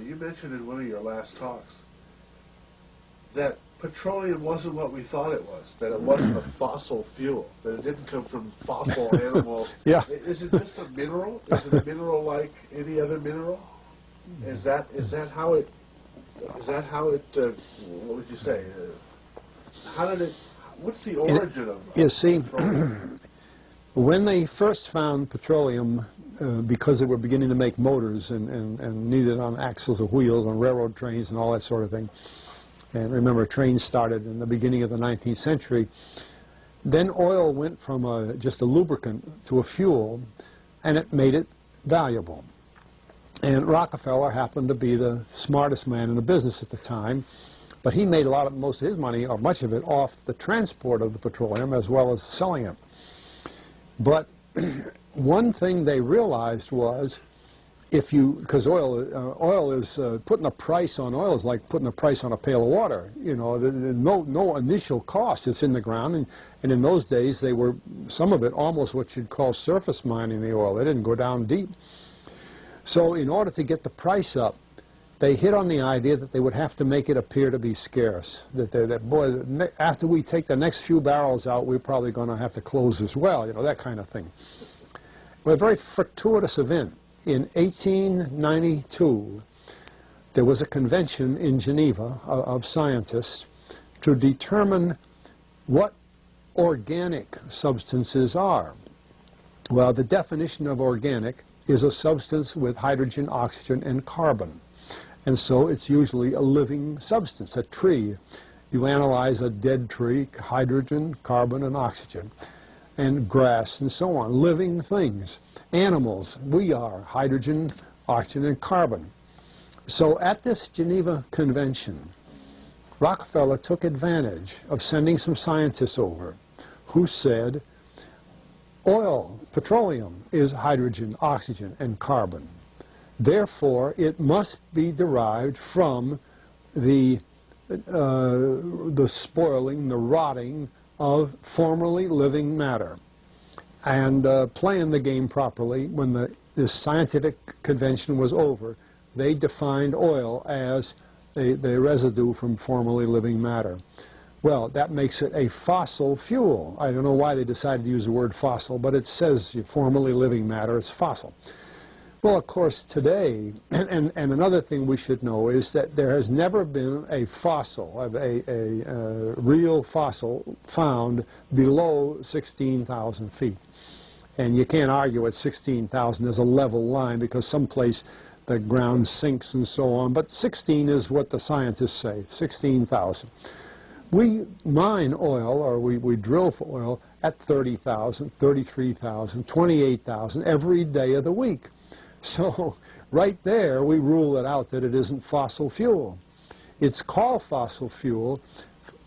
you mentioned in one of your last talks that petroleum wasn't what we thought it was, that it wasn't a fossil fuel, that it didn't come from fossil animals. Yeah. Is it just a mineral? Is it a mineral like any other mineral? Is that how it, what would you say? How did it, what's the origin of You see, petroleum? when they first found petroleum, because they were beginning to make motors and needed on axles of wheels on railroad trains and all that sort of thing, and remember, trains started in the beginning of the 19th century. Then oil went from just a lubricant to a fuel, and it made it valuable. And Rockefeller happened to be the smartest man in the business at the time, but he made most of his money, or much of it, off the transport of the petroleum as well as selling it. But one thing they realized was, because oil is putting a price on oil is like putting a price on a pail of water. You know, no initial cost. It's in the ground, and in those days they were, some of it, almost what you'd call surface mining the oil. They didn't go down deep. So in order to get the price up, they hit on the idea that they would have to make it appear to be scarce. That after we take the next few barrels out, we're probably going to have to close as well. You know, that kind of thing. Well, a very fortuitous event. In 1892, there was a convention in Geneva of scientists to determine what organic substances are. Well, the definition of organic is a substance with hydrogen, oxygen, and carbon. And so it's usually a living substance, a tree. You analyze a dead tree, hydrogen, carbon, and oxygen, and grass, and so on, living things. Animals, we are hydrogen, oxygen, and carbon. So at this Geneva Convention, Rockefeller took advantage of sending some scientists over who said, oil, petroleum, is hydrogen, oxygen, and carbon. Therefore, it must be derived from the spoiling, the rotting of formerly living matter. And playing the game properly, when this scientific convention was over, they defined oil as the residue from formerly living matter. Well, that makes it a fossil fuel. I don't know why they decided to use the word fossil, but it says formerly living matter, it's fossil. Well, of course, today, and another thing we should know is that there has never been a fossil, a real fossil, found below 16,000 feet. And you can't argue at 16,000 there's a level line, because someplace the ground sinks and so on. But 16 is what the scientists say, 16,000. We mine oil, or we drill for oil, at 30,000, 33,000, 28,000 every day of the week. So right there, we rule it out that it isn't fossil fuel. It's called fossil fuel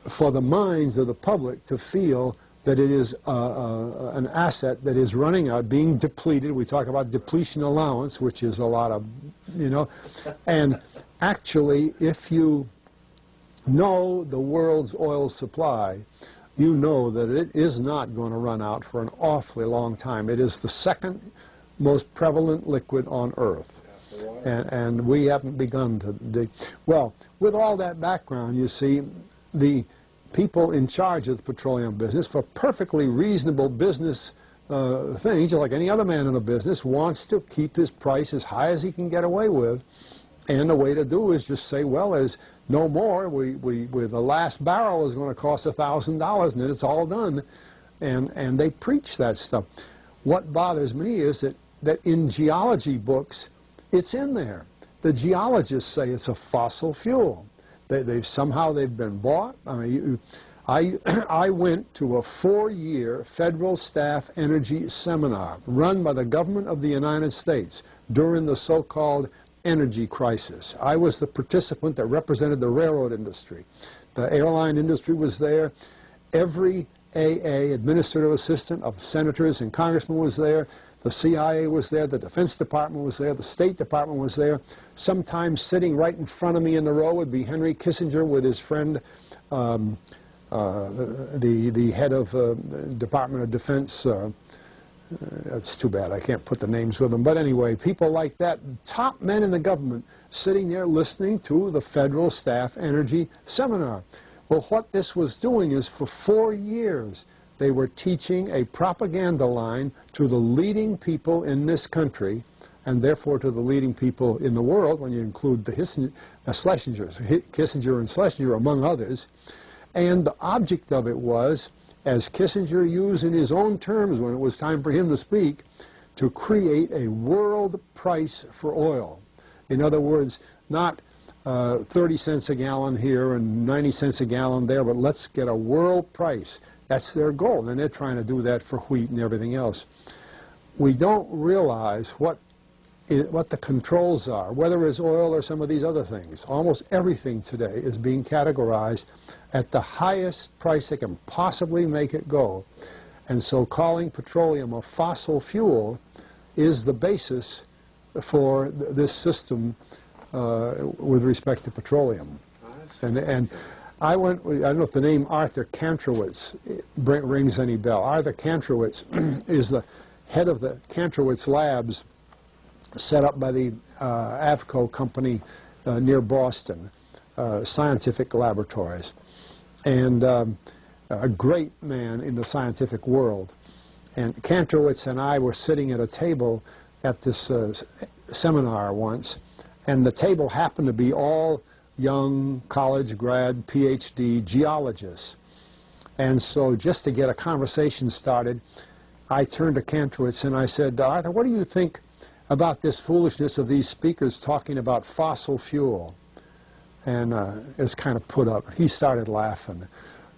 for the minds of the public to feel that it is an asset that is running out, being depleted. We talk about depletion allowance, which is a lot of, you know. And actually, if you know the world's oil supply, you know that it is not going to run out for an awfully long time. It is the second most prevalent liquid on Earth. And we haven't begun to dig. Well, with all that background, you see, the people in charge of the petroleum business, for perfectly reasonable business things, like any other man in a business, wants to keep his price as high as he can get away with. And the way to do is just say, well, there's no more. With the last barrel is going to cost $1,000, and then it's all done. And they preach that stuff. What bothers me is that in geology books, it's in there. The geologists say it's a fossil fuel. Somehow they've been bought. I mean, I went to a 4-year federal staff energy seminar run by the government of the United States during the so-called energy crisis. I was the participant that represented the railroad industry. The airline industry was there. Every AA, administrative assistant of senators and congressmen, was there. The CIA was there, the Defense Department was there, the State Department was there. Sometimes sitting right in front of me in the row would be Henry Kissinger with his friend, the head of Department of Defense, It's too bad I can't put the names with them. But anyway, people like that, top men in the government, sitting there listening to the Federal Staff Energy Seminar. Well, what this was doing is for 4 years, they were teaching a propaganda line to the leading people in this country, and therefore to the leading people in the world, when you include the Schlesingers, Kissinger and Schlesinger, among others. And the object of it was, as Kissinger used in his own terms when it was time for him to speak, to create a world price for oil. In other words, not 30 cents a gallon here and 90 cents a gallon there, but let's get a world price. That's their goal, and they're trying to do that for wheat and everything else. We don't realize what the controls are, whether it's oil or some of these other things. Almost everything today is being categorized at the highest price they can possibly make it go. And so calling petroleum a fossil fuel is the basis for this system with respect to petroleum. And I don't know if the name Arthur Kantrowitz rings any bell. Arthur Kantrowitz is the head of the Kantrowitz Labs, set up by the Avco company near Boston, scientific laboratories, and a great man in the scientific world. And Kantrowitz and I were sitting at a table at this seminar once, and the table happened to be all young college grad, PhD geologists. And so just to get a conversation started, I turned to Kantrowitz and I said, Arthur, what do you think about this foolishness of these speakers talking about fossil fuel? And it was kind of put up. He started laughing.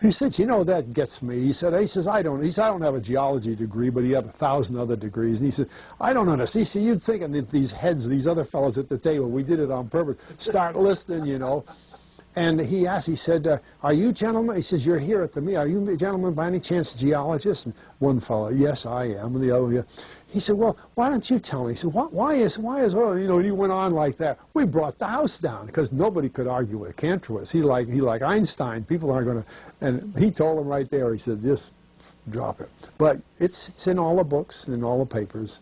He said, you know, that gets me. He says, I don't have a geology degree, but he had 1,000 other degrees. And he said, I don't understand. He said, you'd think that these heads, these other fellows at the table, we did it on purpose, start listening, you know. And he asked, he said, are you gentlemen, he says, you're here at the meeting, are you gentlemen by any chance geologists? And one fellow, yes, I am. And the other, yeah. He said, well, why don't you tell me? He said, why is oil, you know, and he went on like that. We brought the house down because nobody could argue with Kantrowitz. He like Einstein, people aren't going to, and he told him right there, he said, just drop it. But it's in all the books and in all the papers.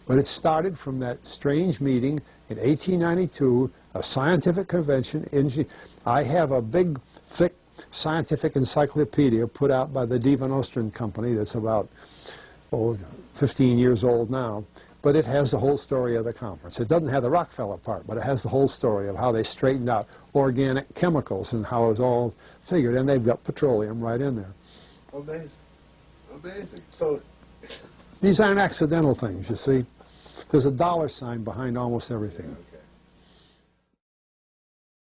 But it started from that strange meeting in 1892, a scientific convention. I have a big, thick scientific encyclopedia put out by the Divan Ostrand Company that's about 15 years old now, but it has the whole story of the conference. It doesn't have the Rockefeller part, but it has the whole story of how they straightened out organic chemicals and how it was all figured, and they've got petroleum right in there. Amazing. Amazing. So these aren't accidental things, you see. There's a dollar sign behind almost everything.